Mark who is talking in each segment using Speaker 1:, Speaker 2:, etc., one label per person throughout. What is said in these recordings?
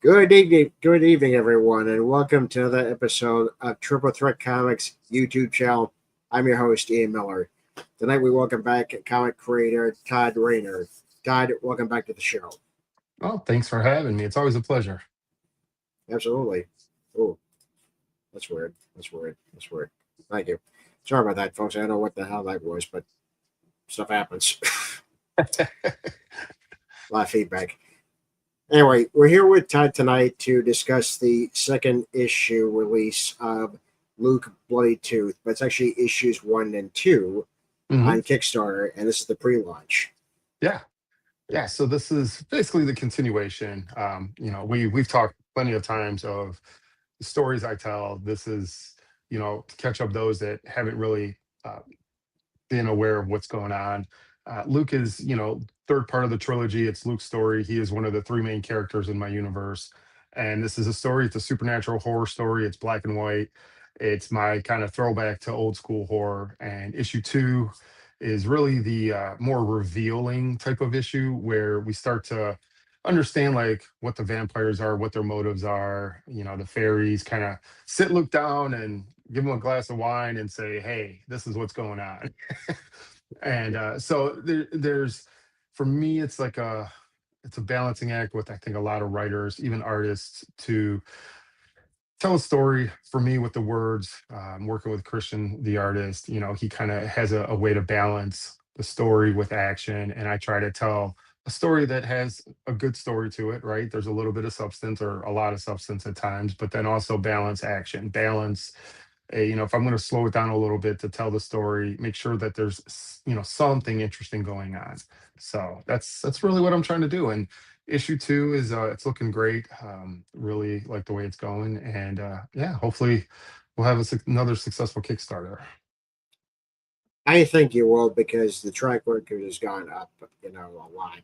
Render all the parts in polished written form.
Speaker 1: Good evening, everyone, and welcome to another episode of Triple Threat Comics YouTube channel. I'm your host, Ian Miller. Tonight, we welcome back comic creator Todd Rayner. Todd, welcome back to the show.
Speaker 2: Oh, thanks for having me. It's always a pleasure.
Speaker 1: Absolutely. Oh, that's weird. That's weird. Thank you. Sorry about that, folks. I don't know what the hell that was, but stuff happens. A lot of feedback. Anyway, we're here with Todd tonight to discuss the second issue release of Luke Bloody Tooth, but it's actually issues 1 and 2
Speaker 2: hmm
Speaker 1: on Kickstarter, and this is the pre-launch.
Speaker 2: Yeah, yeah. So this is basically the continuation. We've talked plenty of times of the stories I tell. This is to catch up those that haven't really uh, been aware of what's going on. Luke is third part of the trilogy. It's Luke's story. He is one of the three main characters in my universe, and this is a story. It's a supernatural horror story. It's black and white. It's my kind of throwback to old school horror. And issue two is really the more revealing type of issue where we start to understand like what the vampires are, what their motives are. The fairies kind of sit Luke down and give him a glass of wine and say, "Hey, this is what's going on." And so there's, for me, it's a balancing act with I think a lot of writers, even artists, to tell a story. For me, with the words, I'm working with Christian, the artist. He kind of has a way to balance the story with action, and I try to tell a story that has a good story to it. Right, there's a little bit of substance or a lot of substance at times, but then also balance action, balance. If I'm going to slow it down a little bit to tell the story, make sure that there's something interesting going on. So that's really what I'm trying to do. And issue two is it's looking great. Really like the way it's going, and yeah, hopefully we'll have another successful Kickstarter.
Speaker 1: I think you will because the track record has gone up, a lot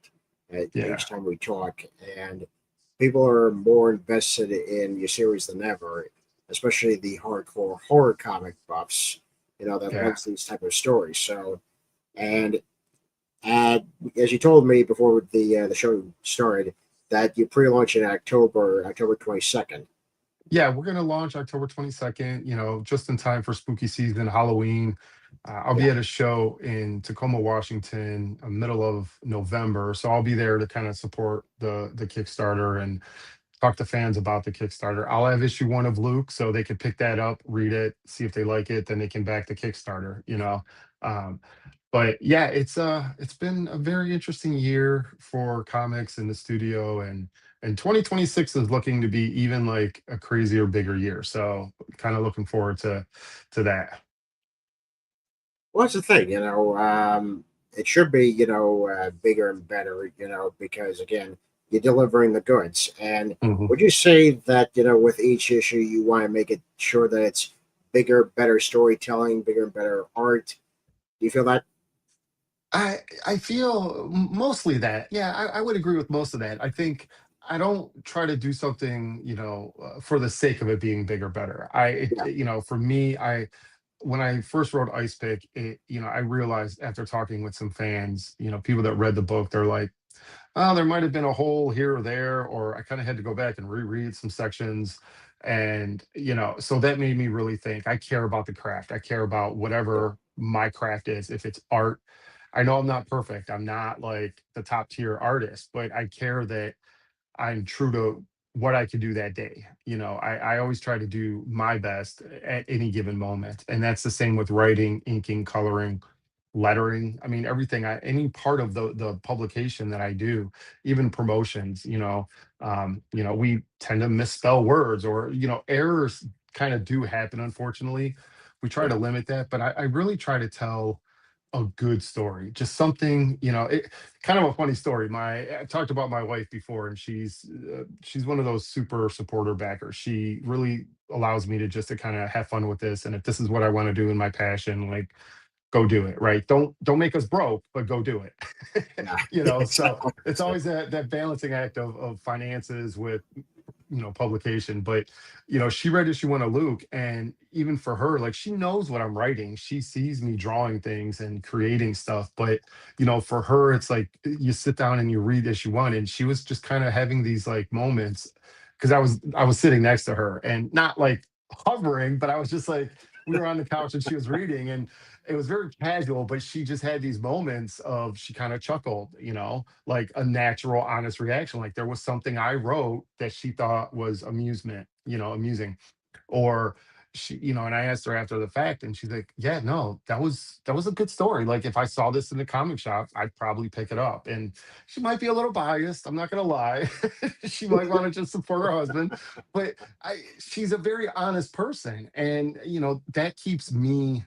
Speaker 2: Yeah,
Speaker 1: each time we talk, and people are more invested in your series than ever, especially the hardcore horror comic buffs, that
Speaker 2: yeah.
Speaker 1: loves these type of stories. So, and uh, as you told me before the show started, that you pre-launch in October 22nd.
Speaker 2: Yeah, we're gonna launch October 22nd, just in time for spooky season, Halloween. I'll be
Speaker 1: Yeah.
Speaker 2: at a show in Tacoma, Washington, middle of November. So I'll be there to kind of support the Kickstarter and talk to fans about the Kickstarter. I'll have issue one of Luke, so they can pick that up, read it, see if they like it, then they can back the Kickstarter. Um, but yeah, it's been a very interesting year for comics in the studio, and 2026 is looking to be even like a crazier, bigger year. So kind of looking forward to that.
Speaker 1: Well, that's the thing, it should be, bigger and better, because again, you're delivering the goods. And
Speaker 2: Mhm.
Speaker 1: would you say that, with each issue, you want to make it sure that it's bigger, better storytelling, bigger and better art? Do you feel that?
Speaker 2: I feel mostly that. Yeah, I would agree with most of that. I think I don't try to do something, for the sake of it being bigger, better.
Speaker 1: Yeah.
Speaker 2: For me, I when I first wrote Ice Pick, I realized after talking with some fans, people that read the book, they're like, oh, there might have been a hole here or there, or I kind of had to go back and reread some sections. And, so that made me really think I care about the craft. I care about
Speaker 1: Yeah.
Speaker 2: whatever my craft is. If it's art, I know I'm not perfect. I'm not like the top tier artist, but I care that I'm true to what I can do that day. I always try to do my best at any given moment. And that's the same with writing, inking, coloring, lettering. I mean, everything, any part of the publication that I do, even promotions, we tend to misspell words or, errors kind of do happen, unfortunately. We try to
Speaker 1: Yeah.
Speaker 2: limit that, but I really try to tell a good story, just something, kind of a funny story. I talked about my wife before, and she's one of those super supporter backers. She really allows me to just to kind of have fun with this, and if this is what I want to do in my passion, like go do it. Right? Don't make us broke, but go do it.
Speaker 1: Yeah.
Speaker 2: So
Speaker 1: Exactly.
Speaker 2: it's always that balancing act of finances with publication. But she read issue one of Luke, and even for her, like, she knows what I'm writing. She sees me drawing things and creating stuff, but for her, it's like you sit down and you read issue one, and she was just kind of having these like moments because I was sitting next to her and not like hovering, but I was just like we were on the couch and she was reading, and it was very casual, but she just had these moments of she kind of chuckled, like a natural, honest reaction. Like there was something I wrote that she thought was amusing, or and I asked her after the fact, and she's like, "Yeah, no, that was a good story. Like if I saw this in the comic shop, I'd probably pick it up." And she might be a little biased. I'm not gonna lie. She might want to just support her husband, but she's a very honest person, and that keeps me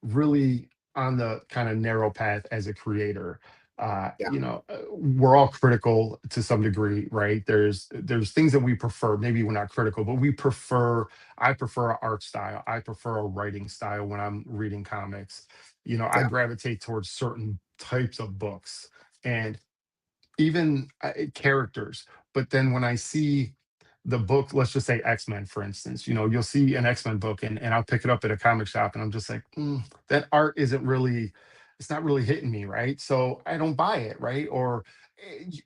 Speaker 2: really on the kind of narrow path as a creator.
Speaker 1: Yeah,
Speaker 2: We're all critical to some degree, right? There's things that we prefer. Maybe we're not critical, but we prefer. I prefer an art style. I prefer a writing style when I'm reading comics. I
Speaker 1: yeah,
Speaker 2: gravitate towards certain types of books and even characters. But then when I see the book, let's just say X-Men, for instance, you'll see an X-Men book, and I'll pick it up at a comic shop and I'm just like, that art isn't really, it's not really hitting me, right? So I don't buy it, right? Or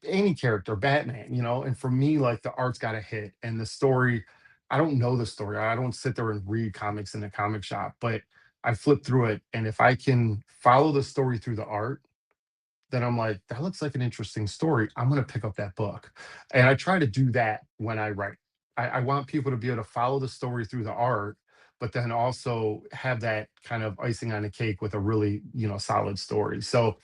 Speaker 2: any character, Batman, and for me, like the art's got to hit and the story. I don't know the story. I don't sit there and read comics in the comic shop, but I flip through it. And if I can follow the story through the art, then I'm like, that looks like an interesting story. I'm going to pick up that book. And I try to do that when I write. I want people to be able to follow the story through the art, but then also have that kind of icing on the cake with a really, solid story. So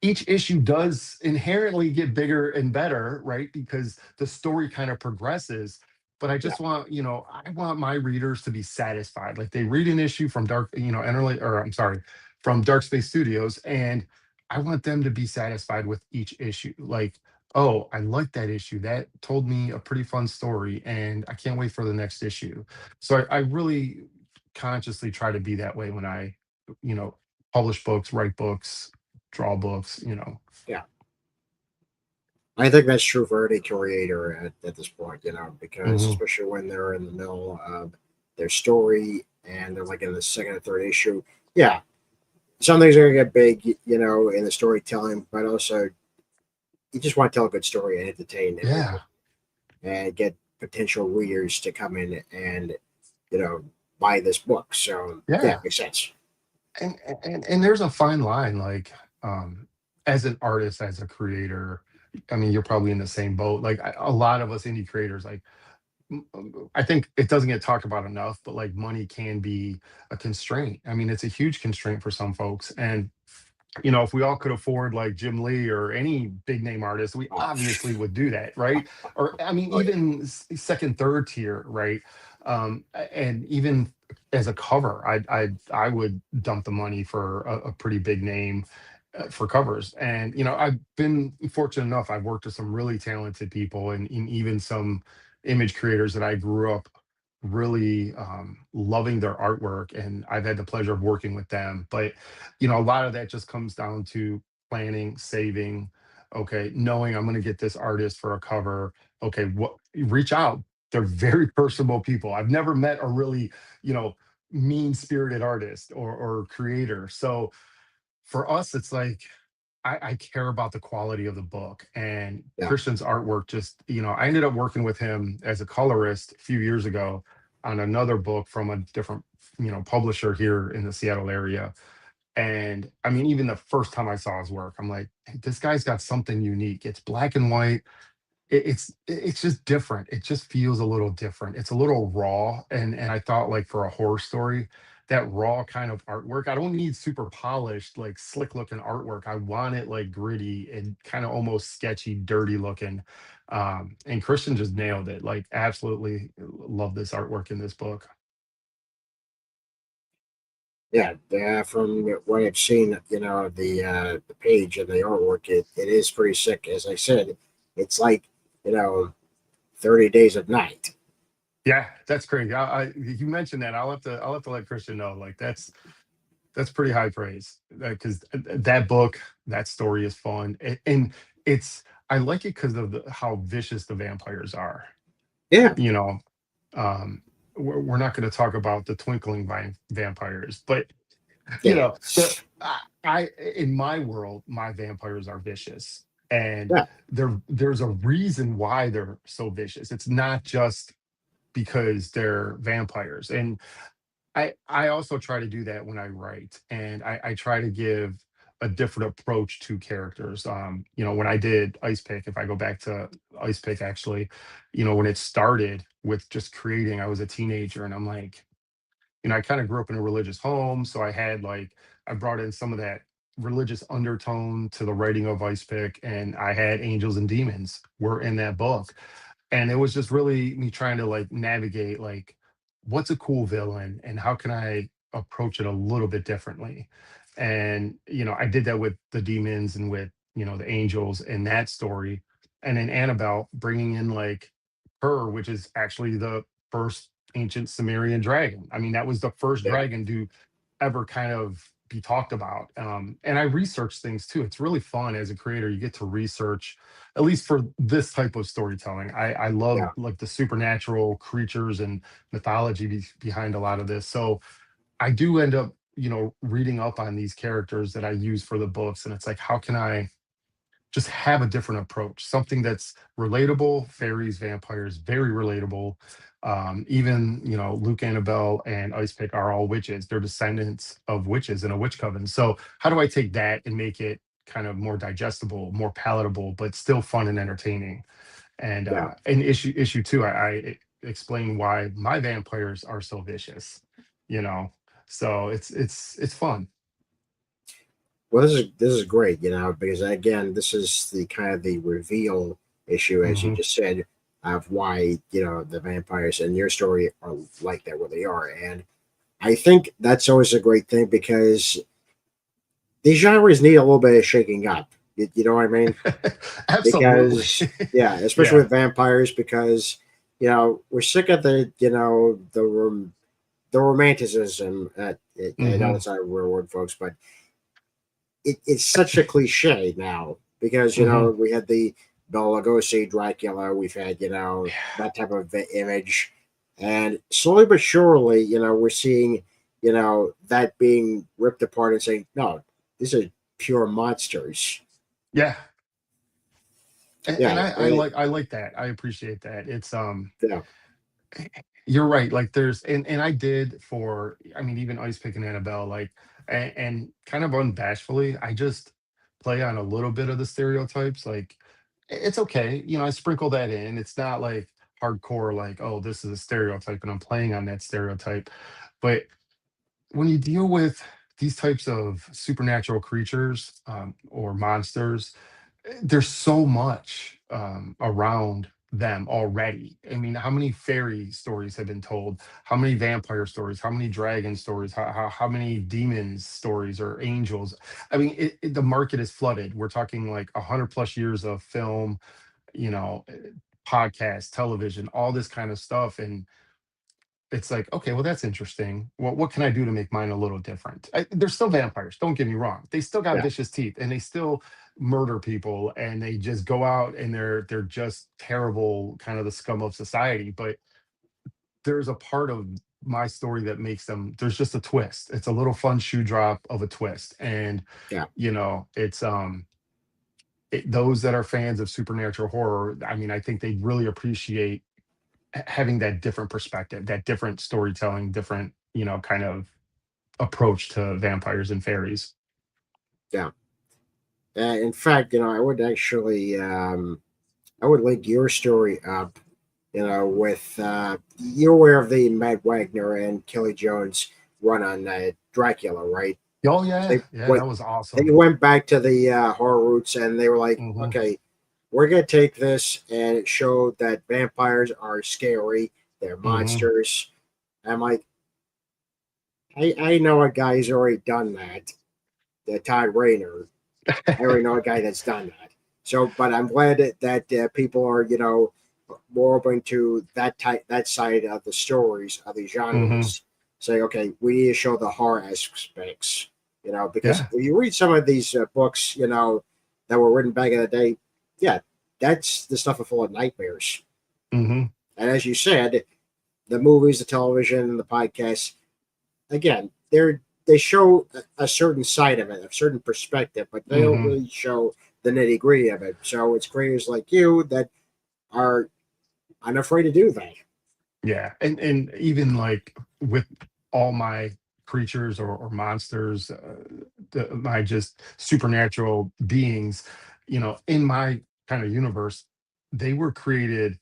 Speaker 2: each issue does inherently get bigger and better, right? Because the story kind of progresses. But I
Speaker 1: yeah.
Speaker 2: just want, I want my readers to be satisfied. Like they read an issue from I'm sorry, from Dark Space Studios, and I want them to be satisfied with each issue. Like, oh, I like that issue. That told me a pretty fun story, and I can't wait for the next issue. So I really consciously try to be that way when I, you know, publish books, write books, draw books.
Speaker 1: Yeah. I think that's true for any creator at this point, because
Speaker 2: Hmm.
Speaker 1: especially when they're in the middle of their story and they're like in the second or third issue. Yeah, some things are gonna get big, in the storytelling, but also you just want to tell a good story and entertain everyone
Speaker 2: Yeah,
Speaker 1: and get potential readers to come in and you know buy this book. So yeah,
Speaker 2: yeah.
Speaker 1: it makes sense.
Speaker 2: And there's a fine line, like, um, as an artist, as a creator. I mean, you're probably in the same boat. Like a lot of us indie creators, like I think it doesn't get talked about enough, but like money can be a constraint. I mean, it's a huge constraint for some folks. And if we all could afford like Jim Lee or any big name artist, we
Speaker 1: Oh,
Speaker 2: obviously would do that, right? Or I mean,
Speaker 1: oh yeah,
Speaker 2: even second, third tier, right? And even as a cover, I would dump the money for a pretty big name for covers. And I've been fortunate enough. I've worked with some really talented people, and even some image creators that I grew up really loving their artwork, and I've had the pleasure of working with them. But a lot of that just comes down to planning, saving. Okay, knowing I'm going to get this artist for a cover. Okay, what reach out. They're very personable people. I've never met a really, you know, mean-spirited artist or creator. So for us, it's like I care about the quality of the book, and
Speaker 1: yeah.
Speaker 2: Christian's artwork. Just I ended up working with him as a colorist a few years ago on another book from a different publisher here in the Seattle area. And I mean, even the first time I saw his work, I'm like, "Hey, this guy's got something unique. It's black and white. It's just different. It just feels a little different. It's a little raw." And I thought, like, for a horror story, that raw kind of artwork, I don't need super polished, like slick looking artwork. I want it like gritty and kind of almost sketchy, dirty looking. And Christian just nailed it. Like, absolutely love this artwork in this book.
Speaker 1: Yeah, from what I've seen, the page and the artwork, it is pretty sick. As I said, it's like 30 days of night.
Speaker 2: Yeah, that's crazy. You mentioned that. I'll have to let Christian know. Like, that's pretty high praise, because that book, that story is fun, and it's I like it because of how vicious the vampires are.
Speaker 1: Yeah,
Speaker 2: You know, um, we're not going to talk about the twinkling vampires, but
Speaker 1: yeah,
Speaker 2: the I in my world, my vampires are vicious. And
Speaker 1: Yeah,
Speaker 2: there's a reason why they're so vicious. It's not just because they're vampires. And I also try to do that when I write, and I try to give a different approach to characters. When I did Ice Pick, if I go back to Ice Pick, actually, when it started with just creating, I was a teenager, and I'm like, I kind of grew up in a religious home, so I brought in some of that religious undertone to the writing of Ice Pick, and I had angels and demons were in that book, and it was just really me trying to like navigate like what's a cool villain and how can I approach it a little bit differently. And I did that with the demons and with the angels in that story, and then Annabelle bringing in like her, which is actually the first ancient Sumerian dragon. I mean, that was the first
Speaker 1: yeah,
Speaker 2: dragon to ever kind of be talked about. And I research things too. It's really fun as a creator. You get to research, at least for this type of storytelling. I love
Speaker 1: yeah,
Speaker 2: like the supernatural creatures and mythology behind a lot of this. So I do end up, reading up on these characters that I use for the books. And it's like, how can I just have a different approach, something that's relatable? Fairies, vampires, very relatable. Even Luke, Annabelle, and Ice Pick are all witches. They're descendants of witches in a witch coven. So how do I take that and make it kind of more digestible, more palatable, but still fun and entertaining? And
Speaker 1: yeah.
Speaker 2: in issue two, I explain why my vampires are so vicious. You know, so it's fun.
Speaker 1: Well, this is great, because again, this is the kind of the reveal issue, as you
Speaker 2: Hmm.
Speaker 1: just said, of why the vampires in your story are like that, what they are, and I think that's always a great thing because these genres need a little bit of shaking up. You know what I mean?
Speaker 2: Absolutely.
Speaker 1: Because yeah, especially
Speaker 2: Yeah.
Speaker 1: with vampires, because we're sick of the romanticism. I know
Speaker 2: Hmm.
Speaker 1: that's not a real word, folks, but it's such a cliche now because
Speaker 2: Hmm.
Speaker 1: we had the Bela Lugosi Dracula, we've had
Speaker 2: Yeah.
Speaker 1: that type of image, and slowly but surely, we're seeing that being ripped apart and saying, no, these are pure monsters.
Speaker 2: Yeah. And
Speaker 1: Yeah,
Speaker 2: I like that. I appreciate that. It's
Speaker 1: yeah,
Speaker 2: you're right. Like and I did for, I mean, even Ice Pick and Annabelle, like, and kind of unbashfully, I just play on a little bit of the stereotypes. Like, it's okay. I sprinkle that in. It's not like hardcore, like, oh, this is a stereotype and I'm playing on that stereotype. But when you deal with these types of supernatural creatures, or monsters, there's so much around them already. I mean, how many fairy stories have been told? How many vampire stories? How many dragon stories? How many demons stories or angels? I mean, the market is flooded. We're talking like 100+ years of film, you know, eh, podcast, television, all this kind of stuff, and it's like, okay, well, that's interesting. What can I do to make mine a little different? They're still vampires. Don't get me wrong. They still got
Speaker 1: yeah,
Speaker 2: vicious teeth, and they still murder people, and they just go out and they're just terrible, kind of the scum of society. But there's a part of my story that makes them. There's just a twist. It's a little fun shoe drop of a twist, and
Speaker 1: yeah,
Speaker 2: it's those that are fans of supernatural horror. I mean, I think they really appreciate having that different perspective, that different storytelling, different, kind of approach to vampires and fairies.
Speaker 1: yeah. In fact, I would link your story up, with you're aware of the Matt Wagner and Kelly Jones run on Dracula, right?
Speaker 2: Oh yeah,
Speaker 1: They
Speaker 2: yeah,
Speaker 1: went
Speaker 2: that was
Speaker 1: they
Speaker 2: awesome.
Speaker 1: went back to the horror roots and they were like,
Speaker 2: Hmm.
Speaker 1: okay, we're gonna take this and it showed that vampires are scary, they're
Speaker 2: Hmm.
Speaker 1: monsters. I'm like, I know a guy who's already done that, Todd Rayner. I already know a guy that's done that. So, but I'm glad that people are, more open to that side of the stories of the
Speaker 2: Hmm.
Speaker 1: genres. Say, okay, we need to show the horror aspects, because
Speaker 2: Yeah.
Speaker 1: if you read some of these books, that were written back in the day, yeah, that's the stuff full of nightmares.
Speaker 2: Hmm.
Speaker 1: And as you said, the movies, the television, and the podcasts, again, they show a certain side of it, a certain perspective, but they don't
Speaker 2: Hmm.
Speaker 1: really show the nitty gritty of it. So it's creators like you that are unafraid to do that.
Speaker 2: Yeah, and even like with all my creatures or monsters, my just supernatural beings, in my kind of universe, they were created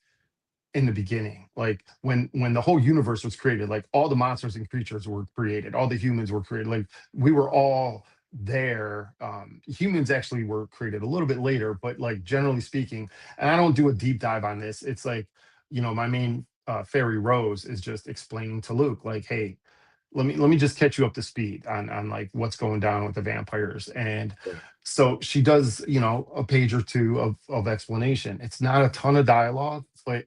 Speaker 2: in the beginning, like when the whole universe was created, like all the monsters and creatures were created, all the humans were created, like we were all there. Humans actually were created a little bit later, but like generally speaking, and I don't do a deep dive on this, it's like, my main fairy Rose is just explaining to Luke, like, hey, let me just catch you up to speed on like what's going down with the vampires. And
Speaker 1: Yeah,
Speaker 2: so she does, a page or two of explanation. It's not a ton of dialogue, but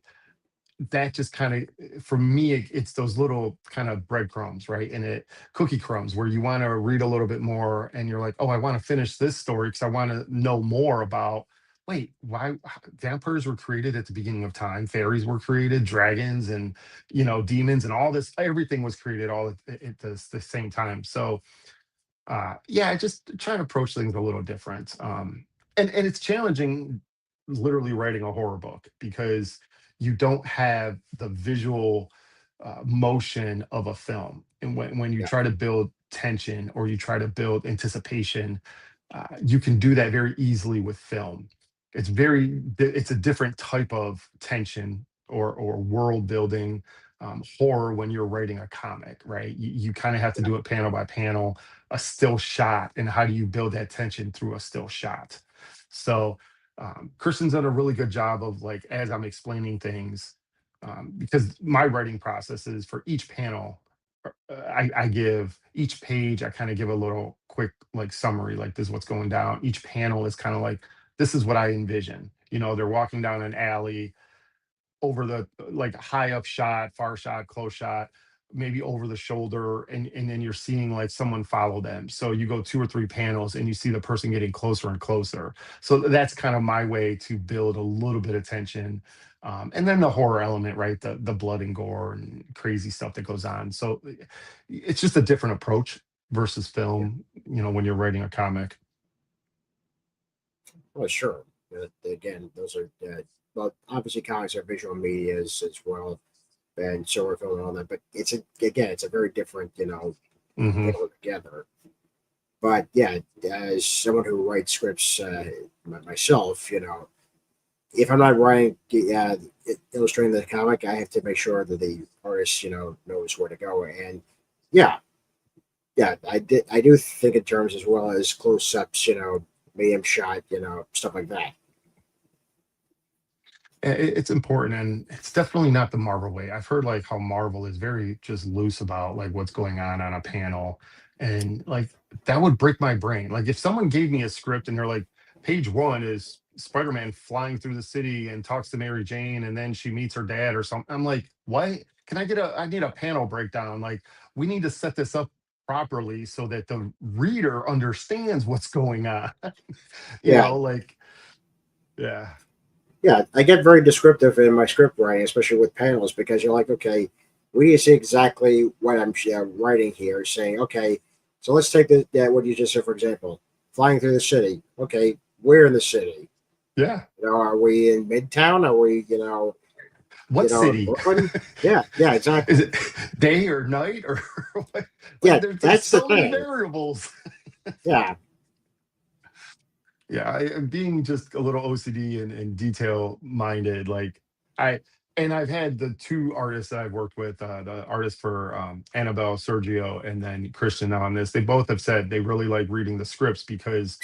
Speaker 2: that just kind of, for me, it's those little kind of breadcrumbs, right? And it cookie crumbs where you want to read a little bit more and you're like, oh, I want to finish this story because I want to know more about, wait, why vampires were created at the beginning of time, fairies were created, dragons and demons and all this, everything was created all at the same time. So yeah, I just try to approach things a little different. And it's challenging literally writing a horror book because you don't have the visual motion of a film. And when you
Speaker 1: yeah,
Speaker 2: try to build tension or you try to build anticipation, you can do that very easily with film. It's a different type of tension or world building, horror when you're writing a comic, right? You kind of have to
Speaker 1: yeah,
Speaker 2: do it panel by panel, a still shot, and how do you build that tension through a still shot. So Christian's done a really good job of, like, as I'm explaining things, because my writing process is for each panel, I give each page, I kind of give a little quick like summary, like this is what's going down. Each panel is kind of like, this is what I envision. They're walking down an alley, over the like high up shot, far shot, close shot, maybe over the shoulder, and then you're seeing like someone follow them. So you go two or three panels and you see the person getting closer and closer. So that's kind of my way to build a little bit of tension. And then the horror element, right? The blood and gore and crazy stuff that goes on. So it's just a different approach versus
Speaker 1: yeah.
Speaker 2: film, when you're writing a comic.
Speaker 1: Well, sure. Again, those are well, obviously comics are visual media as well, and so are film and all that. But it's a very different
Speaker 2: Hmm.
Speaker 1: thing altogether. But yeah, as someone who writes scripts myself, if I'm not writing, illustrating the comic, I have to make sure that the artist, knows where to go. And yeah, yeah, I do think in terms as well as close ups, medium shot, stuff like that.
Speaker 2: It's important, and it's definitely not the Marvel way. I've heard like how Marvel is very just loose about like what's going on a panel, and like that would break my brain. Like if someone gave me a script and they're like, page one is Spider-Man flying through the city and talks to Mary Jane, and then she meets her dad or something. I'm like, what? Can I need a panel breakdown. Like we need to set this up properly so that the reader understands what's going on.
Speaker 1: Yeah,
Speaker 2: Like, yeah.
Speaker 1: yeah, I get very descriptive in my script writing, especially with panels, because you're like, okay, we need to see exactly what I'm writing here. Saying, okay, so let's take what you just said for example, flying through the city. Okay, where in the city?
Speaker 2: Yeah.
Speaker 1: Are we in Midtown? Are we,
Speaker 2: What
Speaker 1: in
Speaker 2: city?
Speaker 1: Brooklyn? Yeah, yeah,
Speaker 2: Is
Speaker 1: exactly.
Speaker 2: it day or night or what? Like
Speaker 1: Yeah,
Speaker 2: there's
Speaker 1: that's the
Speaker 2: so many
Speaker 1: thing.
Speaker 2: variables.
Speaker 1: Yeah,
Speaker 2: Yeah, am being just a little OCD and detail minded. Like I I've had the two artists that I've worked with, the artist for Annabelle, Sergio, and then Christian on this. They both have said they really like reading the scripts because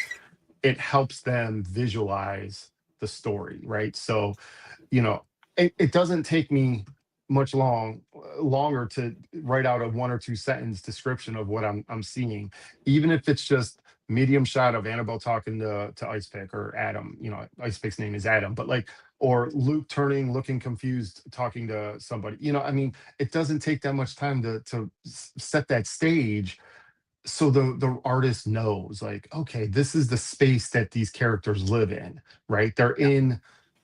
Speaker 2: it helps them visualize the story, right? So you know, it doesn't take me much longer to write out a one or two sentence description of what I'm seeing, even if it's just medium shot of Annabelle talking to Ice Pick or Adam. Ice Pick's name is Adam, but like, or Luke turning, looking confused, talking to somebody. I mean, it doesn't take that much time to set that stage so the artist knows, like, okay, this is the space that these characters live in, right? They're
Speaker 1: yeah,
Speaker 2: in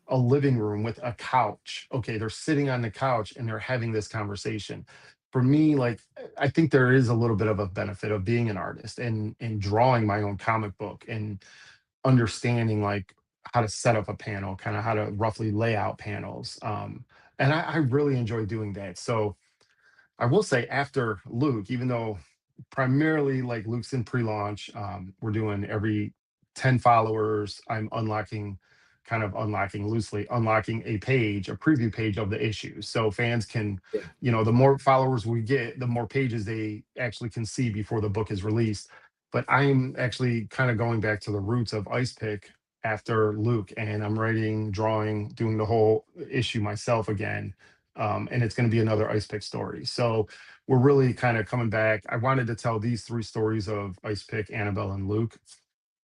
Speaker 2: a living room with a couch. Okay, they're sitting on the couch and they're having this conversation. For me, like, I think there is a little bit of a benefit of being an artist and drawing my own comic book and understanding like how to set up a panel, kind of how to roughly lay out panels. And I really enjoy doing that. So I will say after Luke, even though primarily like Luke's in pre-launch, we're doing every 10 followers, I'm unlocking, kind of unlocking loosely, unlocking a page, a preview page of the issue. So fans can,
Speaker 1: Yeah.
Speaker 2: the more followers we get, the more pages they actually can see before the book is released. But I'm actually kind of going back to the roots of Ice Pick after Luke, and I'm writing, drawing, doing the whole issue myself again. And it's going to be another Ice Pick story. So we're really kind of coming back. I wanted to tell these three stories of Ice Pick, Annabelle, and Luke.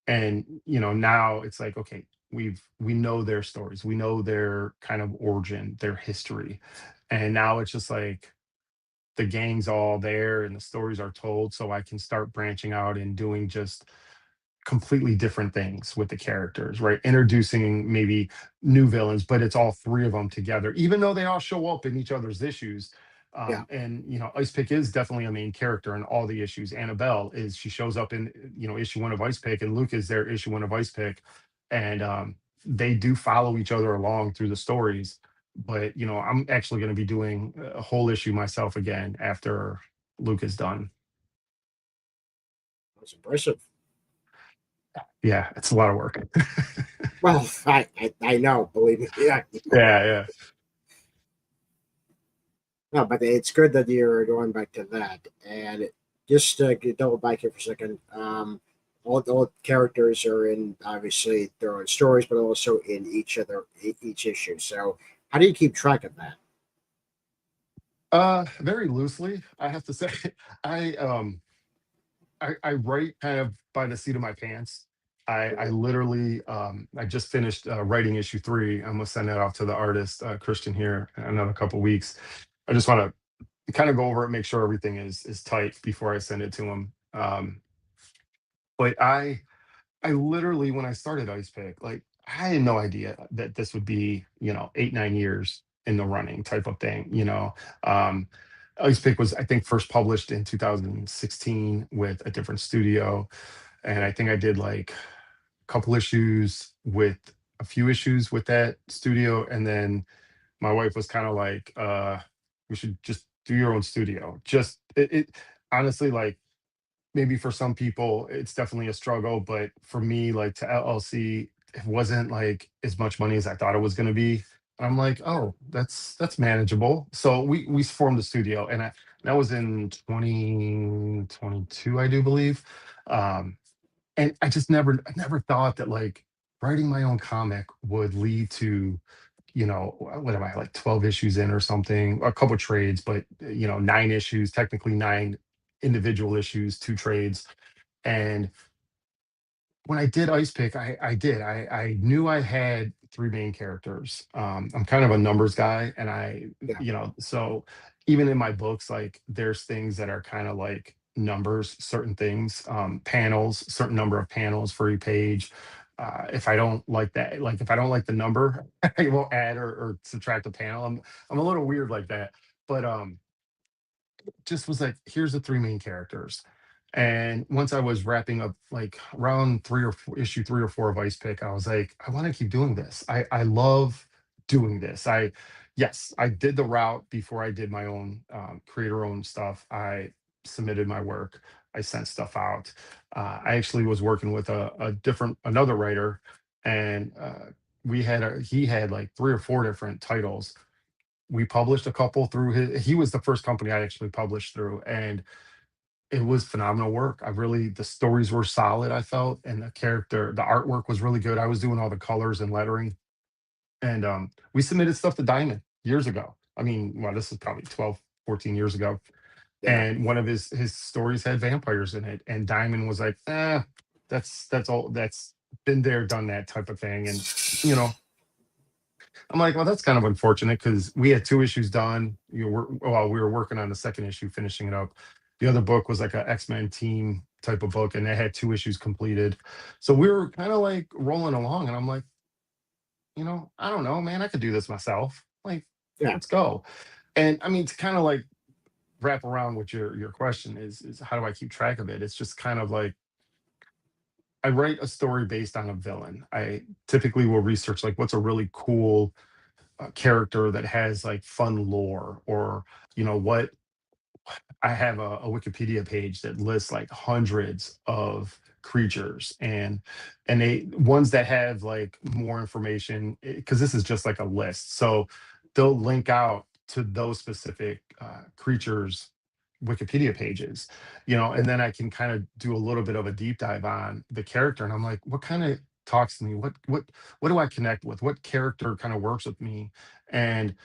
Speaker 2: And now it's like, okay, we know their stories, we know their kind of origin, their history. And now it's just like the gang's all there and the stories are told. So I can start branching out and doing just completely different things with the characters, right? Introducing maybe new villains, but it's all three of them together, even though they all show up in each other's issues.
Speaker 1: Yeah.
Speaker 2: And Ice Pick is definitely a main character in all the issues. Annabelle is, she shows up in issue one of Ice Pick, and Luke is their issue one of Ice Pick, and they do follow each other along through the stories. But I'm actually going to be doing a whole issue myself again after Luke is done.
Speaker 1: That's impressive.
Speaker 2: Yeah, it's a lot of work.
Speaker 1: Well, I know, believe me. Yeah.
Speaker 2: Yeah, yeah.
Speaker 1: No, but it's good that you're going back to that. And just double back here for a second. All characters are in obviously their own stories, but also in each issue. So how do you keep track of that?
Speaker 2: Very loosely, I have to say. I I write kind of by the seat of my pants. I
Speaker 1: Mhm.
Speaker 2: literally I just finished writing issue three. I'm gonna send that off to the artist Christian here in another couple weeks. I just want to kind of go over it, make sure everything is tight before I send it to him. But I literally, when I started Ice Pick, like I had no idea that this would be, 8, 9 years in the running type of thing. Um, Ice Pick was, I think, first published in 2016 with a different studio, and I think I did like a couple issues with a few issues with that studio, and then my wife was kind of like, "We should just do your own studio." Just it honestly, like maybe for some people it's definitely a struggle, but for me, like to LLC, it wasn't like as much money as I thought it was going to be. I'm like,
Speaker 1: Yeah.
Speaker 2: oh, that's manageable. So we formed the studio, and that was in 2022, I do believe. um and I just never thought that like writing my own comic would lead to, what am I, like 12 issues in or something, a couple trades, but 9 issues, technically 9 individual issues, 2 trades. And when I did Ice Pick, I knew I had three main characters. I'm kind of a numbers guy, and
Speaker 1: Yeah.
Speaker 2: so even in my books, like there's things that are kind of like numbers, certain things, panels, certain number of panels for a page. If I don't like that, like if I don't like the number, I won't add or subtract a panel. I'm a little weird like that, but just was like, here's the three main characters. And once I was wrapping up, like around issue 3 or 4 of Ice Pick, I was like, I want to keep doing this. I love doing this. Yes, I did the route before I did my own creator owned stuff. I submitted my work. I sent stuff out. I actually was working with another writer, and he had like 3 or 4 different titles. We published a couple through he was the first company I actually published through, and it was phenomenal work. The stories were solid, I felt, and the artwork was really good. I was doing all the colors and lettering, and we submitted stuff to Diamond years ago. I mean, well, this is probably 12, 14 years ago.
Speaker 1: Yeah.
Speaker 2: And one of his stories had vampires in it, and Diamond was like, that's all, that's been there, done that type of thing. And you know, I'm like, well, that's kind of unfortunate because we had 2 issues done. While we were working on the second issue, finishing it up. The other book was like an X-Men team type of book, and they had 2 issues completed. So we were kind of like rolling along, and I'm like, I don't know, man, I could do this myself. Like,
Speaker 1: Yeah.
Speaker 2: let's go. And I mean, to kind of like wrap around with your question is how do I keep track of it? It's just kind of like I write a story based on a villain. I typically will research like what's a really cool character that has like fun lore, or what. I have a Wikipedia page that lists like hundreds of creatures, and they ones that have like more information, because this is just like a list. So they'll link out to those specific creatures Wikipedia pages, and then I can kind of do a little bit of a deep dive on the character, and I'm like, what kind of talks to me? What do I connect with? What character kind of works with me? And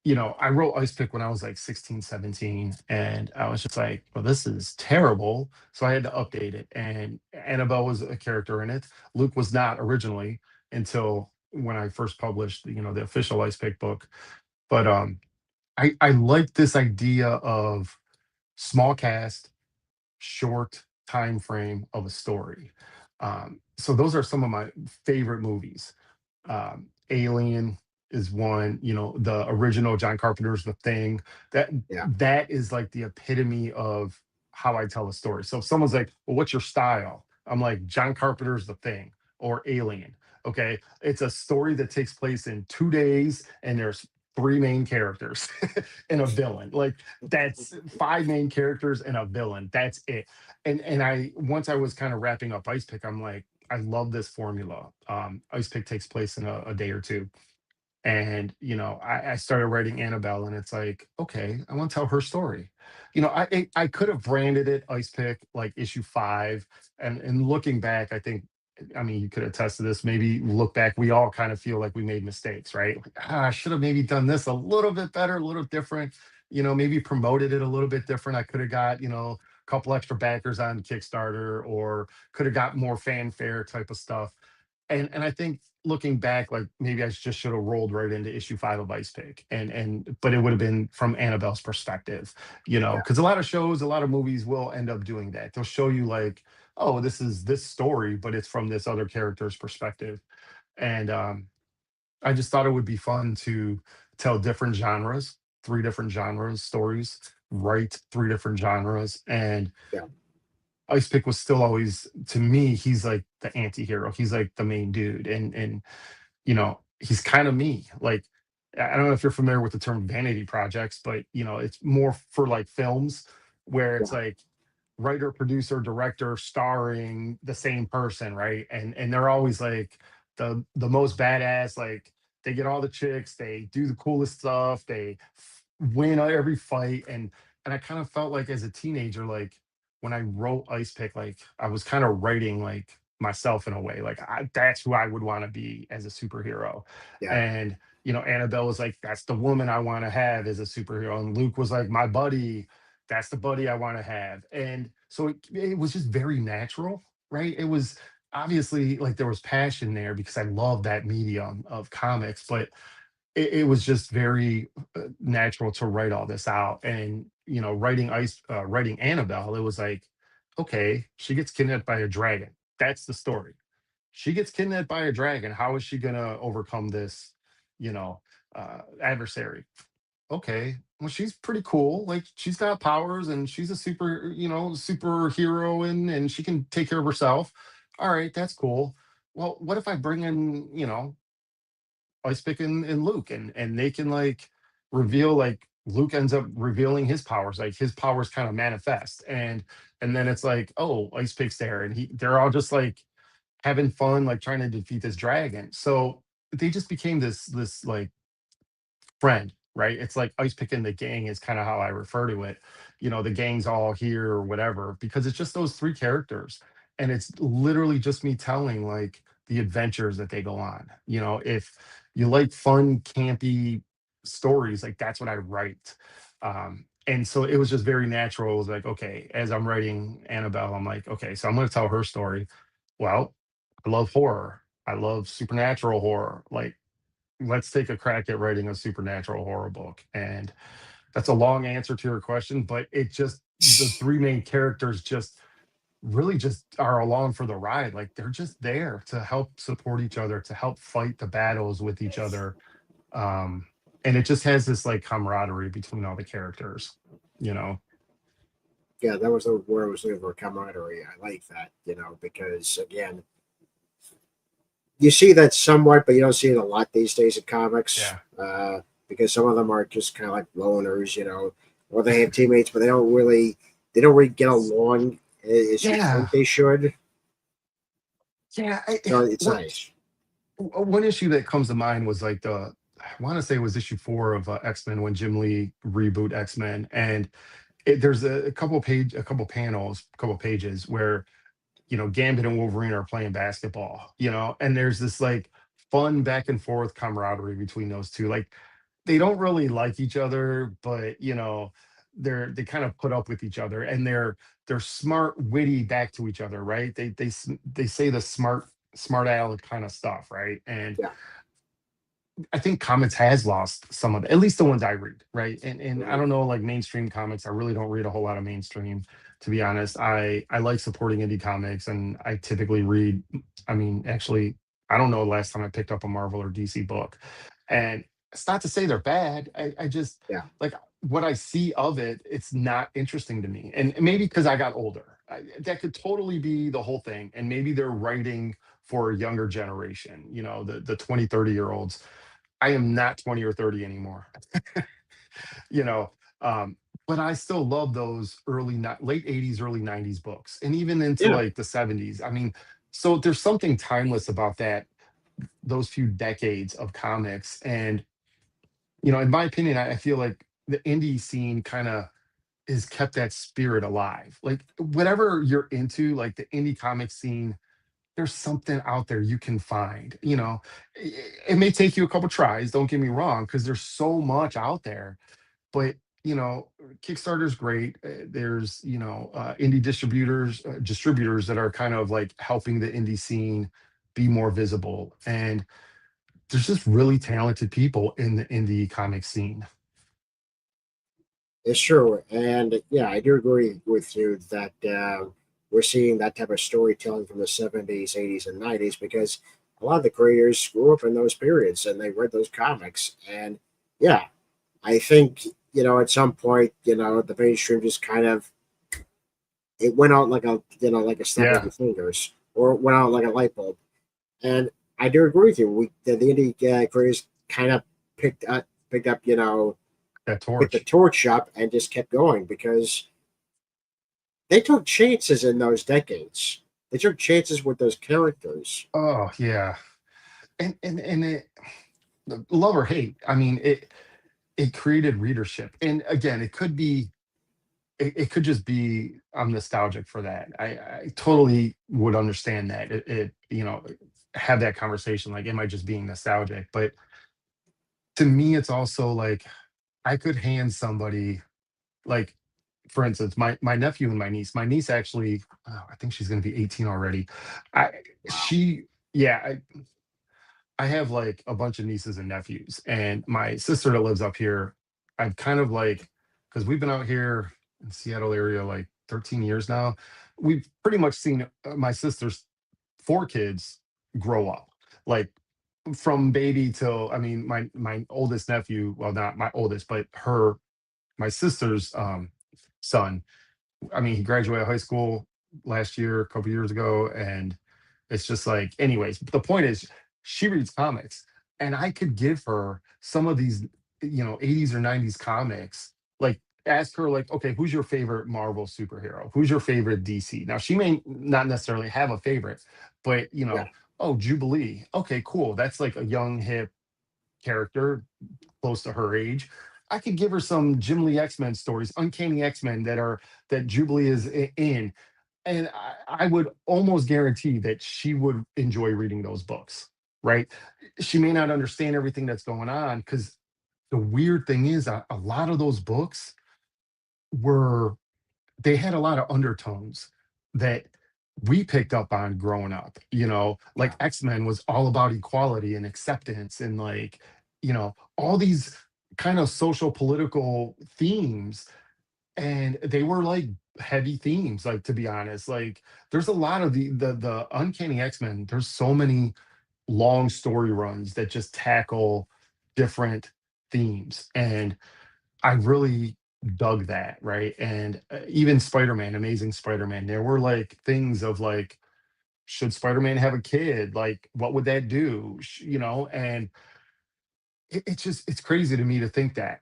Speaker 2: I wrote Ice Pick when I was like 16, 17, and I was just like, well, this is terrible. So I had to update it. And Annabelle was a character in it. Luke was not originally, until when I first published, the official Ice Pick book. But I like this idea of small cast, short time frame of a story. So those are some of my favorite movies. Alien is one, the original John Carpenter's The Thing. That
Speaker 1: Yeah.
Speaker 2: that is like the epitome of how I tell a story. So if someone's like, "Well, what's your style?" I'm like, John Carpenter's The Thing or Alien. Okay, it's a story that takes place in 2 days, and there's three main characters and a villain. Like, that's five main characters and a villain. That's it. And I once I was kind of wrapping up Ice Pick, I'm like, I love this formula. Ice Pick takes place in a day or two. And, I started writing Annabelle, and it's like, okay, I want to tell her story. I could have branded it Ice Pick like issue 5. And looking back, I think, I mean, you could attest to this. Maybe look back, we all kind of feel like we made mistakes, right? Like, I should have maybe done this a little bit better, a little different, maybe promoted it a little bit different. I could have got, a couple extra backers on Kickstarter, or could have got more fanfare type of stuff. And I think looking back, like maybe I just should have rolled right into issue 5 of Ice Pick, and but it would have been from Annabelle's perspective,
Speaker 1: Yeah.
Speaker 2: because a lot of shows, a lot of movies will end up doing that. They'll show you like, oh, this is this story, but it's from this other character's perspective. And I just thought it would be fun to tell different genres, 3 different genres stories, write 3 different genres. And
Speaker 1: Yeah.
Speaker 2: Ice Pick was still always, to me, he's like the anti-hero. He's like the main dude. And he's kind of me. Like, I don't know if you're familiar with the term vanity projects, but it's more for like films where it's
Speaker 1: Yeah.
Speaker 2: like writer, producer, director, starring the same person, right? And they're always like the most badass, like they get all the chicks, they do the coolest stuff, they win every fight. And I kind of felt like as a teenager, like when I wrote Ice Pick, like I was kind of writing like myself in a way. Like, that's who I would want to be as a superhero.
Speaker 1: Yeah.
Speaker 2: And Annabelle was like, that's the woman I want to have as a superhero. And Luke was like, my buddy, that's the buddy I want to have. And so it was just very natural, right? It was obviously like there was passion there because I love that medium of comics, but it was just very natural to write all this out. And writing Annabelle, it was like, okay, she gets kidnapped by a dragon. That's the story. She gets kidnapped by a dragon. How is she gonna overcome this, you know, adversary? Okay, well, she's pretty cool. Like, she's got powers, and she's a superhero, and she can take care of herself. All right, that's cool. Well, what if I bring in, Ice Pick and Luke, and they can like reveal, like Luke ends up revealing his powers, like his powers kind of manifest. And then it's like, oh, Ice Pick's there, and they're all just like having fun, like trying to defeat this dragon. So they just became this like friend, right? It's like Ice Pick and the gang is kind of how I refer to it. The gang's all here or whatever, because it's just those 3 characters. And it's literally just me telling like the adventures that they go on. If you like fun, campy stories, like that's what I write. And so it was just very natural. It was like, okay, as I'm writing Annabelle, I'm like, okay, so I'm going to tell her story. Well, I love horror. I love supernatural horror. Like, let's take a crack at writing a supernatural horror book. And that's a long answer to your question, but it just, the 3 main characters just really just are along for the ride. Like, they're just there to help support each other, to help fight the battles with each other. Um, and it just has this like camaraderie between all the characters, you know?
Speaker 1: yeah, that was the word I was looking for, camaraderie. I like that, because again, you see that somewhat, but you don't see it a lot these days in comics.
Speaker 2: Yeah.
Speaker 1: Because some of them are just kind of like loners, or they have teammates, but they don't really get along as you
Speaker 2: Yeah.
Speaker 1: think they should.
Speaker 2: Yeah.
Speaker 1: So it's
Speaker 2: What
Speaker 1: nice.
Speaker 2: one issue that comes to mind was like I want to say it was issue 4 of X-Men when Jim Lee reboot X-Men, and there's a couple panels, a couple pages where Gambit and Wolverine are playing basketball, and there's this like fun back and forth camaraderie between those two. Like they don't really like each other, but they kind of put up with each other, and they're smart, witty back to each other, right? They say the smart aleck kind of stuff, right? And
Speaker 1: Yeah,
Speaker 2: I think comics has lost some of it, at least the ones I read, right? And I
Speaker 1: right.
Speaker 2: don't know, like mainstream comics. I really don't read a whole lot of mainstream, to be honest. I like supporting indie comics, and I typically read. I mean, actually, I don't know the last time I picked up a Marvel or DC book, and it's not to say they're bad. I just
Speaker 1: Yeah,
Speaker 2: like what I see of it. It's not interesting to me, and maybe because I got older, that could totally be the whole thing. And maybe they're writing for a younger generation, the 20, 30 year olds. I am not 20 or 30 anymore, you know. Um, but I still love those late 80s, early 90s books, and even into
Speaker 1: yeah.
Speaker 2: like the 70s. I mean, so there's something timeless about those few decades of comics. And, in my opinion, I feel like the indie scene kind of has kept that spirit alive. Like whatever you're into, like the indie comic scene, there's something out there you can find. It may take you a couple tries, don't get me wrong, because there's so much out there. But Kickstarter's great. There's indie distributors that are kind of like helping the indie scene be more visible, and there's just really talented people in the indie comic scene.
Speaker 1: It's true, and yeah, I do agree with you that we're seeing that type of storytelling from the '70s, '80s, and '90s because a lot of the creators grew up in those periods and they read those comics. And yeah, I think at some point, the mainstream just kind of it went out like a snap of
Speaker 2: Yeah,
Speaker 1: your fingers, or it went out like a light bulb. And I do agree with you. The indie creators kind of picked up,
Speaker 2: that
Speaker 1: picked the
Speaker 2: torch.
Speaker 1: torch up and just kept going because they took chances in those decades. They took chances with those characters.
Speaker 2: Oh yeah, and it, love or hate. I mean, it created readership, and again, it could just be I'm nostalgic for that. I totally would understand that. Have that conversation. Like, am I just being nostalgic? But to me, it's also like I could hand somebody, like, for instance, my nephew and my niece. My niece actually, oh, I think she's going to be 18 already. I
Speaker 1: Wow.
Speaker 2: she yeah. I have like a bunch of nieces and nephews, and my sister that lives up here. I've kind of like, because we've been out here in Seattle area like 13 years now. We've pretty much seen my sister's 4 kids grow up, like from baby till, I mean, my oldest nephew, well, not my oldest, but my sister's son. I mean, he graduated high school last year, a couple years ago, and it's just like, anyways. The point is, she reads comics, and I could give her some of these, 80s or 90s comics. Like, ask her, like, okay, who's your favorite Marvel superhero? Who's your favorite DC? Now, she may not necessarily have a favorite, but
Speaker 1: Yeah.
Speaker 2: oh, Jubilee. Okay, cool. That's like a young, hip character close to her age. I could give her some Jim Lee X-Men stories, Uncanny X-Men that Jubilee is in, and I would almost guarantee that she would enjoy reading those books. Right? She may not understand everything that's going on, because the weird thing is, a lot of those books were they had a lot of undertones that we picked up on growing up. Like
Speaker 1: Yeah.
Speaker 2: X-Men was all about equality and acceptance, and like, all these kind of social political themes. And they were like heavy themes, like, to be honest. Like, there's a lot of the Uncanny X-Men. There's so many long story runs that just tackle different themes. And I really dug that, right? And even Spider-Man, Amazing Spider-Man, there were like things of like, should Spider-Man have a kid? Like, what would that do? And it's just it's crazy to me to think that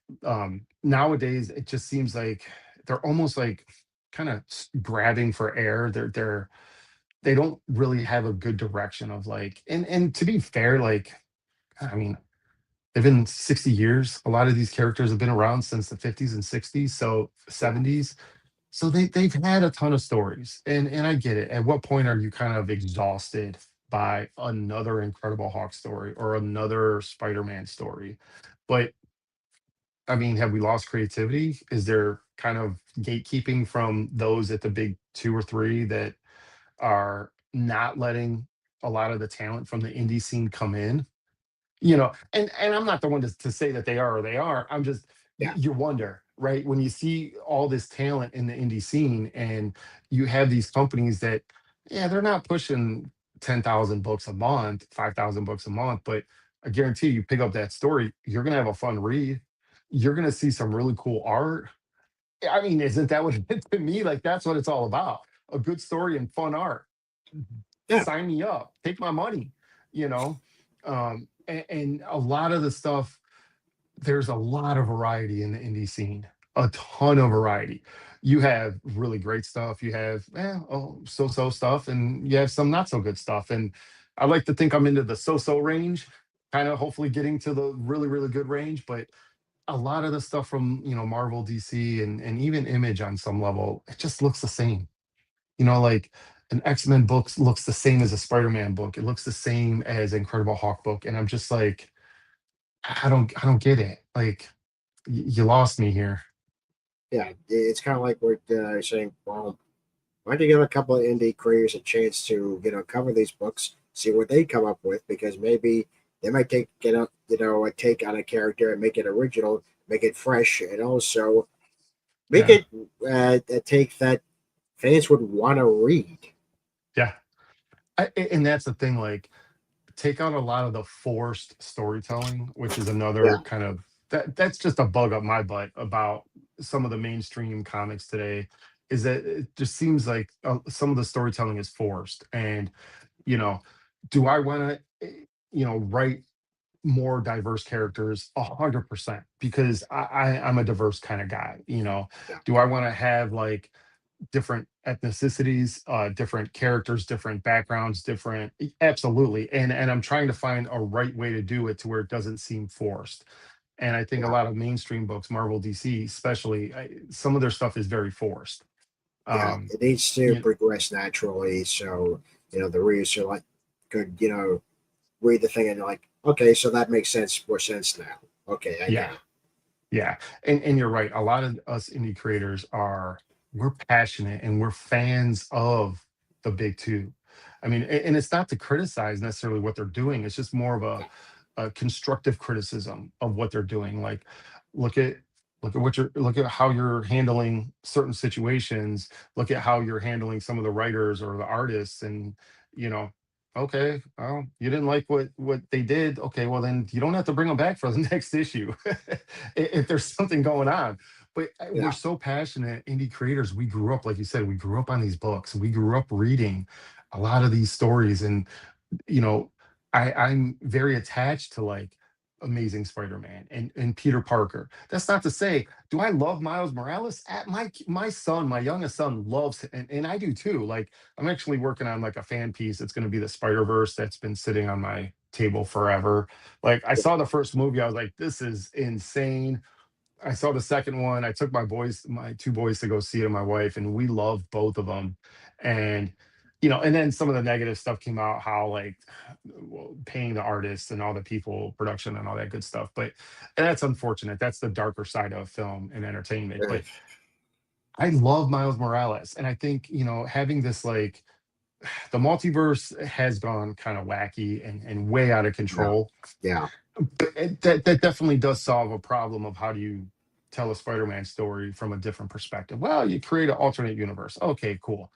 Speaker 2: nowadays it just seems like they're almost like kind of grabbing for air. They don't really have a good direction of like, and to be fair, like, I mean, they've been 60 years. A lot of these characters have been around since the 50s and 60s, so
Speaker 1: Yeah,
Speaker 2: 70s. So they've had a ton of stories. And I get it. At what point are you kind of exhausted by another Incredible Hulk story or another Spider-Man story? But I mean, have we lost creativity? Is there kind of gatekeeping from those at the big two or three that are not letting a lot of the talent from the indie scene come in? And I'm not the one to say that they are or they are. I'm just,
Speaker 1: yeah,
Speaker 2: you wonder, right, when you see all this talent in the indie scene and you have these companies that, yeah, they're not pushing 10,000 books a month, 5,000 books a month, but I guarantee you pick up that story, you're going to have a fun read, you're going to see some really cool art. I mean, isn't that what it is to me? Like, that's what it's all about, a good story and fun art.
Speaker 1: yeah,
Speaker 2: Sign me up, take my money, you know. And a lot of the stuff, there's a lot of variety in the indie scene, a ton of variety. You have really great stuff, you have so-so stuff, and you have some not so good stuff. And I like to think I'm into the so-so range, kind of hopefully getting to the really, really good range. But a lot of the stuff from, Marvel, DC, and even Image on some level, it just looks the same. Like an X-Men book looks the same as a Spider-Man book. It looks the same as Incredible Hulk book. And I'm just like, I don't get it. Like, you lost me here.
Speaker 1: yeah. It's kind of like what you're saying. Well, why don't you give a couple of indie creators a chance to cover these books, see what they come up with, because maybe they might take a take on a character and make it original, make it fresh, and also make
Speaker 2: Yeah.
Speaker 1: it a take that fans would want to read.
Speaker 2: Yeah. And that's the thing, like, take out a lot of the forced storytelling, which is
Speaker 1: Yeah,
Speaker 2: another kind of that's just a bug up my butt about some of the mainstream comics today, is that it just seems like some of the storytelling is forced. And, you know, do I want to, write more diverse characters? 100%, because I'm a diverse kind of guy.
Speaker 1: yeah,
Speaker 2: Do I want to have like different ethnicities, different characters, different backgrounds, different, absolutely. And I'm trying to find a right way to do it to where it doesn't seem forced. And I think a
Speaker 1: yeah,
Speaker 2: lot of mainstream books, Marvel, DC, especially, some of their stuff is very forced.
Speaker 1: yeah.
Speaker 2: Um,
Speaker 1: It needs to
Speaker 2: you,
Speaker 1: progress naturally, so the readers are like could read the thing and you're like, okay, so that makes more sense now. Okay, I get
Speaker 2: yeah,
Speaker 1: it.
Speaker 2: yeah, and you're right. A lot of us indie creators we're passionate and we're fans of the big two. I mean, and it's not to criticize necessarily what they're doing. It's just more of
Speaker 1: Yeah,
Speaker 2: a constructive criticism of what they're doing. Like, look at look at how you're handling certain situations. Look at how you're handling some of the writers or the artists, and you know, okay, well, you didn't like what they did. Okay, well then you don't have to bring them back for the next issue if there's something going on. But we're
Speaker 1: yeah,
Speaker 2: so passionate indie creators. We grew up, like you said, we grew up on these books. We grew up reading a lot of these stories, and you know, I'm very attached to like Amazing Spider-Man and Peter Parker. That's not to say, do I love Miles Morales? At my son, my youngest son loves it, and I do too. Like, I'm actually working on like a fan piece. It's going to be the Spider-Verse that's been sitting on my table forever. Like, I
Speaker 1: yeah,
Speaker 2: saw the first movie, I was like, this is insane. I saw the second one. I took my two boys to go see it, and my wife, and we loved both of them. And and then some of the negative stuff came out, how like, well, paying the artists and all the people, production and all that good stuff. But and that's unfortunate. That's the darker side of film and entertainment.
Speaker 1: uh,
Speaker 2: But I love Miles Morales, and I think having this like the multiverse has gone kind of wacky and way out of
Speaker 1: yeah,
Speaker 2: control.
Speaker 1: yeah,
Speaker 2: But that definitely does solve a problem of how do you tell a Spider-Man story from a different perspective. Well, you create an alternate universe. Okay, cool.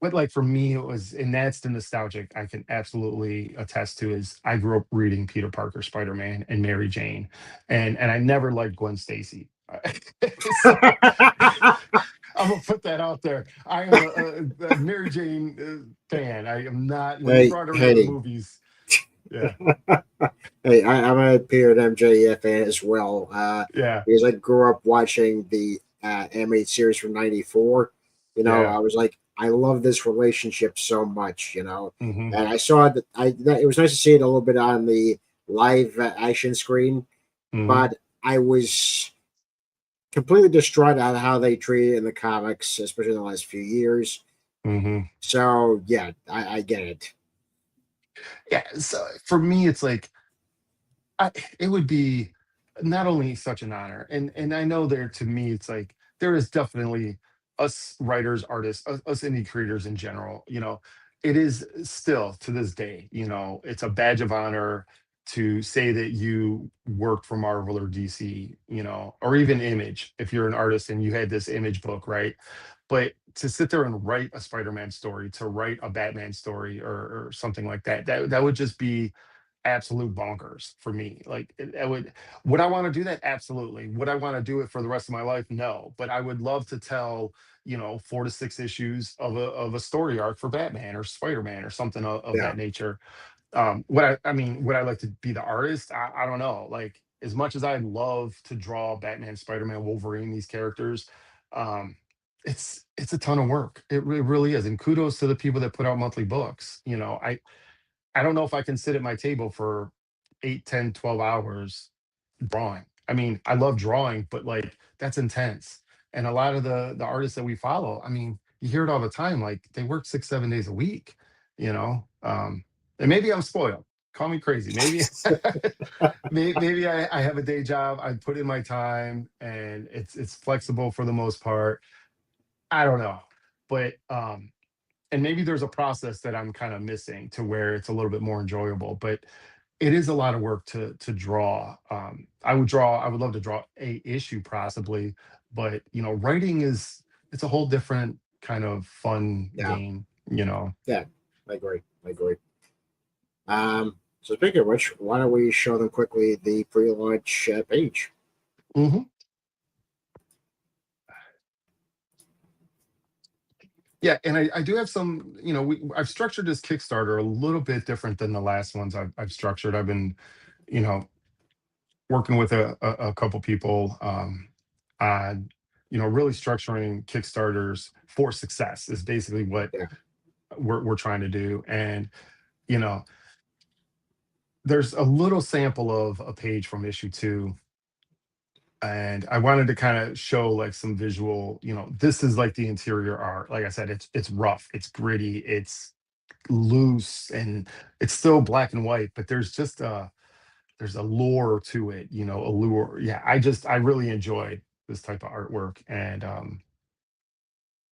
Speaker 2: But like for me, it was, and that's the nostalgic I can absolutely attest to, is I grew up reading Peter Parker, Spider-Man, and Mary Jane, and I never liked Gwen Stacy. So I'm gonna put that out there. I am a Mary Jane fan. I am not. When you
Speaker 1: hey,
Speaker 2: brought her into the
Speaker 1: hey,
Speaker 2: movies, yeah,
Speaker 1: hey, I'm a Peter and MJF fan as well.
Speaker 2: yeah,
Speaker 1: Because I grew up watching the animated series from '94.
Speaker 2: yeah.
Speaker 1: I was like, I love this relationship so much.
Speaker 2: Hmm.
Speaker 1: And I saw that it was nice to see it a little bit on the live action screen,
Speaker 2: Hmm.
Speaker 1: but I was completely distraught on how they treat it in the comics, especially in the last few years.
Speaker 2: Hmm.
Speaker 1: So yeah, I get it.
Speaker 2: Yeah. So for me, it's like it would be not only such an honor, and I know there to me, it's like there is definitely us writers, artists, us indie creators in general. It is still to this day. It's a badge of honor to say that you worked for Marvel or DC. Or even Image if you're an artist and you had this Image book, right? But to sit there and write a Spider-Man story, to write a Batman story, or something like that, that would just be absolute bonkers for me. Like would I want to do that? Absolutely. Would I want to do it for the rest of my life? No. But I would love to tell, 4 to 6 issues of a story arc for Batman or Spider-Man or something of
Speaker 1: Yeah,
Speaker 2: that nature. I mean, would I like to be the artist? I don't know. Like, as much as I'd love to draw Batman, Spider-Man, Wolverine, these characters, um, it's a ton of work. It really is. And kudos to the people that put out monthly books. I don't know if I can sit at my table for 8, 10, 12 hours drawing. I mean, I love drawing, but like that's intense. And a lot of the artists that we follow, I mean, you hear it all the time. Like they work 6, 7 days a week, you know. And maybe I'm spoiled. Call me crazy. Maybe maybe I have a day job. I put in my time and it's flexible for the most part. I don't know. But and maybe there's a process that I'm kind of missing to where it's a little bit more enjoyable. But it is a lot of work to draw. I would love to draw a issue possibly, but writing it's a whole different kind of fun
Speaker 1: yeah,
Speaker 2: game.
Speaker 1: yeah. I agree. I agree. So speaking of which, why don't we show them quickly the pre-launch page?
Speaker 2: Hmm. Yeah, and I do have some, I've structured this Kickstarter a little bit different than the last ones I've structured. I've been, you know, working with a couple people on, really structuring Kickstarters for success is basically what
Speaker 1: Yeah.
Speaker 2: we're trying to do. And, you know, there's a little sample of a page from issue 2. And I wanted to kind of show like some visual, this is like the interior art. Like I said, it's rough, it's gritty, it's loose, and it's still black and white, but there's a lure to it, a lure. Yeah, I really enjoy this type of artwork. And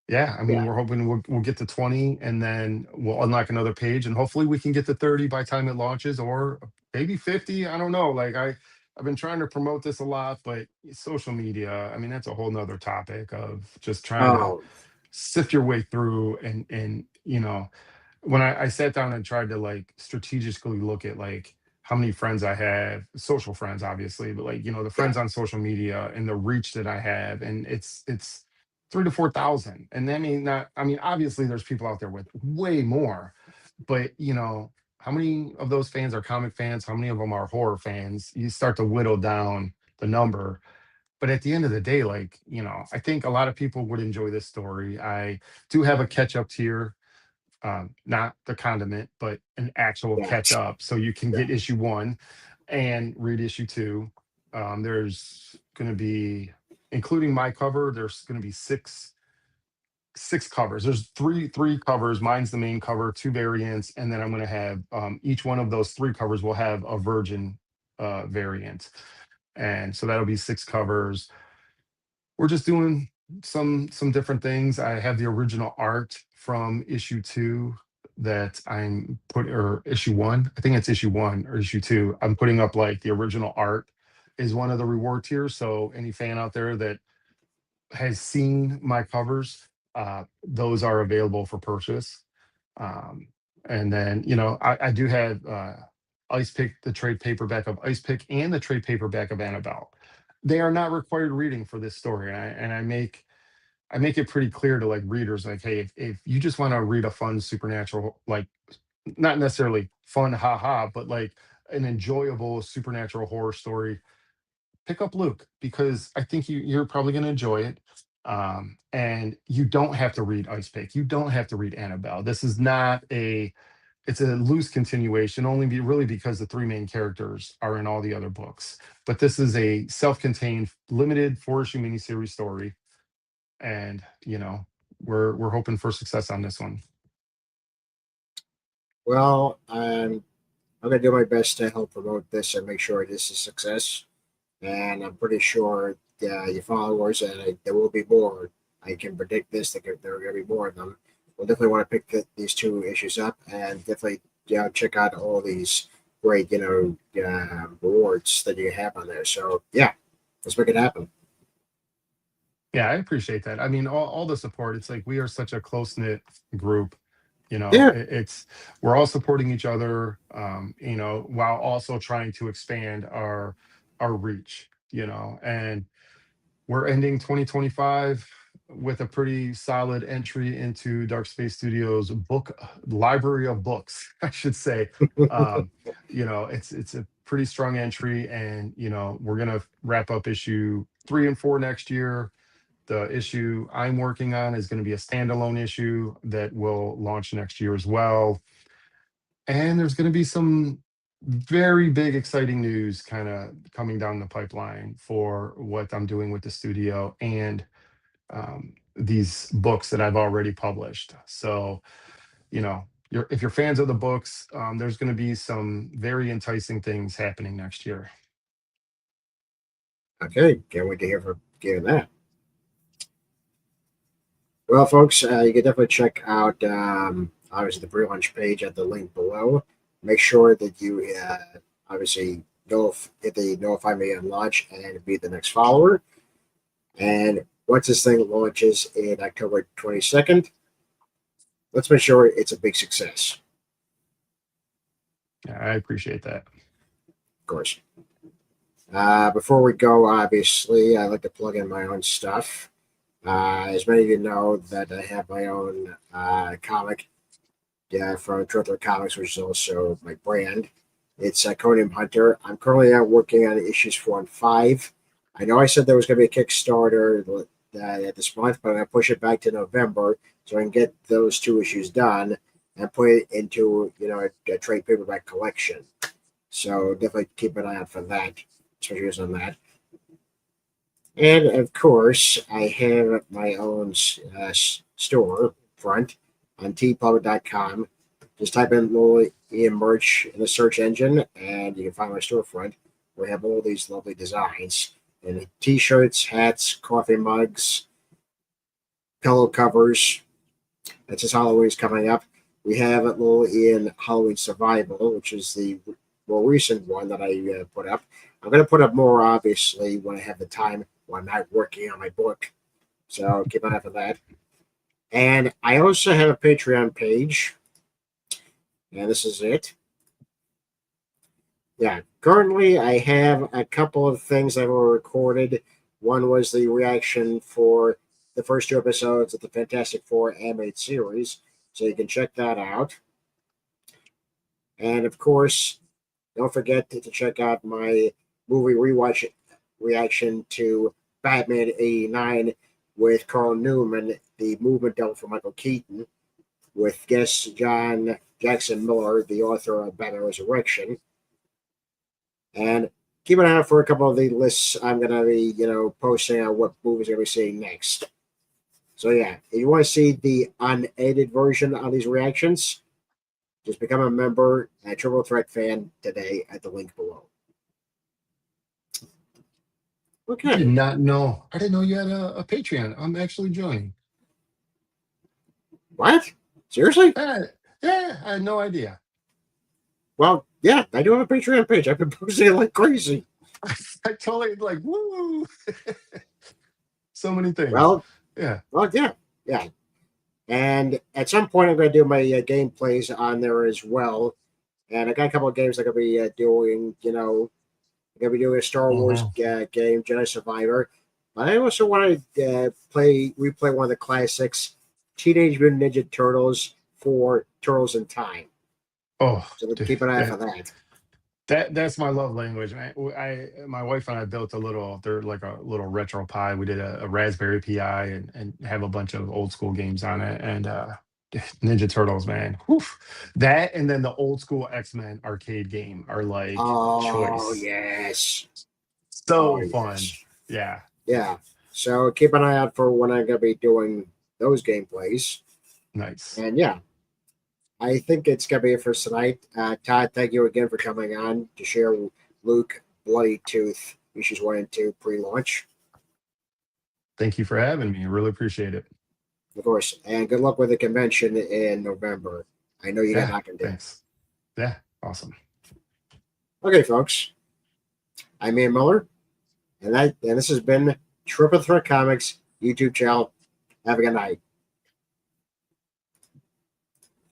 Speaker 2: yeah, I mean,
Speaker 1: Yeah.
Speaker 2: we're hoping we'll get to 20 and then we'll unlock another page and hopefully we can get to 30 by the time it launches, or maybe 50. I don't know. Like I've been trying to promote this a lot, but social media, I mean, that's a whole nother topic of just trying to
Speaker 1: Oh,
Speaker 2: sift your way through. And when I sat down and tried to like strategically look at like how many friends I have, social friends, obviously, but like, the
Speaker 1: yeah.
Speaker 2: friends on social media and the reach that I have, and it's 3 to 4 thousand. And I mean, obviously there's people out there with way more, but how many of those fans are comic fans? How many of them are horror fans? You start to whittle down the number. But at the end of the day, like, I think a lot of people would enjoy this story. I do have a catch up tier, not the condiment, but an actual
Speaker 1: Yeah.
Speaker 2: catch up. So you can
Speaker 1: Yeah.
Speaker 2: get issue 1 and read issue 2. There's going to be, including my cover, there's going to be six covers. There's three covers. Mine's the main cover, 2 variants, and then I'm going to have each one of those 3 covers will have a virgin variant, and so that'll be 6 covers. We're just doing some different things. I have the original art from issue 2 that I'm or issue 1. I think it's issue 1 or issue 2. I'm putting up like the original art is one of the reward tiers. So any fan out there that has seen my covers, those are available for purchase. Um, and then, I do have Ice Pick, the trade paperback of Ice Pick, and the trade paperback of Annabelle. they are not required reading for this story. And I make it pretty clear to like readers, like, hey, if you just want to read a fun supernatural, like not necessarily fun, haha, but like an enjoyable supernatural horror story, pick up Luke, because I think you're probably going to enjoy it. And you don't have to read Ice Pick. You don't have to read Annabelle. This is not a, it's a loose continuation, only really because the three main characters are in all the other books. But this is a self-contained, limited four-issue miniseries story, and we're hoping for success on this one.
Speaker 1: Well, I'm going to do my best to help promote this and make sure this is a success. And I'm pretty sure your followers, and there will be more. I can predict this, that there are going to be more of them. We'll definitely want to pick these two issues up and definitely check out all these great, rewards that you have on there. So, yeah, let's make it happen.
Speaker 2: Yeah, I appreciate that. I mean, all the support. It's like we are such a close knit group.
Speaker 1: Yeah.
Speaker 2: It's we're all supporting each other. While also trying to expand our reach. And we're ending 2025 with a pretty solid entry into Dark Space Studios book library of books, I should say. Um, it's a pretty strong entry, and we're gonna wrap up issue 3 and 4 next year. The issue I'm working on is going to be a standalone issue that will launch next year as well. And there's going to be some very big, exciting news kind of coming down the pipeline for what I'm doing with the studio and these books that I've already published. So, if you're fans of the books, there's going to be some very enticing things happening next year.
Speaker 1: Okay. Can't wait to hear that. Well, folks, you can definitely check out obviously the Prelaunch page at the link below. Make sure that you obviously hit the notify me on launch and be the next follower. And once this thing launches in October 22nd, let's make sure it's a big success.
Speaker 2: Yeah, I appreciate that.
Speaker 1: Of course. Before we go, obviously, I like to plug in my own stuff. As many of you know, that I have my own comic from Creator Comics, which is also my brand. It's Conan Hunter. I'm currently working on issues 4 and 5. I know I said there was going to be a Kickstarter this month, but I'm going to push it back to November so I can get those 2 issues done and put it into a trade paperback collection. So definitely keep an eye out for that, especially on that. And of course, I have my own store front on tpublic.com. Just type in Lily Ian merch in the search engine, and you can find my storefront where I have all these lovely designs and t-shirts, hats, coffee mugs, pillow covers. That's just Halloween's coming up. We have Little Ian Halloween Survival, which is the more recent one that I put up. I'm going to put up more, obviously, when I have the time, when I'm not working on my book. So keep an eye for that. And I also have a Patreon page. And this is it. Yeah, currently I have a couple of things I've already recorded. One was the reaction for the first 2 episodes of the Fantastic Four animated series. So you can check that out. And of course, don't forget to check out my movie rewatch reaction to Batman 89 with Carl Newman, the movement double for Michael Keaton, with guest John Jackson Miller, the author of Batman Resurrection. And keep an eye out for a couple of the lists I'm going to be, posting on what movies I'm going to be seeing next. So yeah, if you want to see the unedited version of these reactions, just become a member at Triple Threat Fan today at the link below. Okay.
Speaker 2: I did not know. I didn't know you had a Patreon. I'm actually joining.
Speaker 1: What? Seriously?
Speaker 2: Yeah, I had no idea.
Speaker 1: Well, yeah, I do have a Patreon page. I've been posting it like crazy.
Speaker 2: I totally like woo. So many things.
Speaker 1: Well,
Speaker 2: yeah.
Speaker 1: Yeah. And at some point, I'm going to do my gameplays on there as well. And I got a couple of games I'm going to be doing, I'm gonna be doing a Star Wars
Speaker 2: Mhm.
Speaker 1: game, Jedi Survivor. But I also want to replay one of the classics, Teenage Mutant Ninja Turtles for Turtles in Time.
Speaker 2: Oh,
Speaker 1: So
Speaker 2: dude,
Speaker 1: keep an eye out for
Speaker 2: that
Speaker 1: that.
Speaker 2: that's my love language, man. My wife and I built a little. They're like a little retro Pi. We did a Raspberry Pi and have a bunch of old school games on it. And Ninja Turtles, man. Whew. That and then the old school X-Men arcade game are like
Speaker 1: Oh
Speaker 2: choice.
Speaker 1: yes. Oh
Speaker 2: So fun.
Speaker 1: yes.
Speaker 2: Yeah.
Speaker 1: Yeah. So keep an eye out for when I'm gonna be doing those gameplays.
Speaker 2: Nice.
Speaker 1: And yeah, I think it's gonna be it for tonight. Todd, thank you again for coming on to share Luke Bloody Tooth issues 1 and 2 pre-launch,
Speaker 2: Thank you for having me. I really appreciate it.
Speaker 1: of course. And good luck with the convention in November. I know you got
Speaker 2: Yeah.
Speaker 1: knocking to do.
Speaker 2: Thanks. Yeah. Awesome.
Speaker 1: Okay, folks. I'm Ian Miller, and this has been Triple Threat Comics YouTube channel. Have a good night.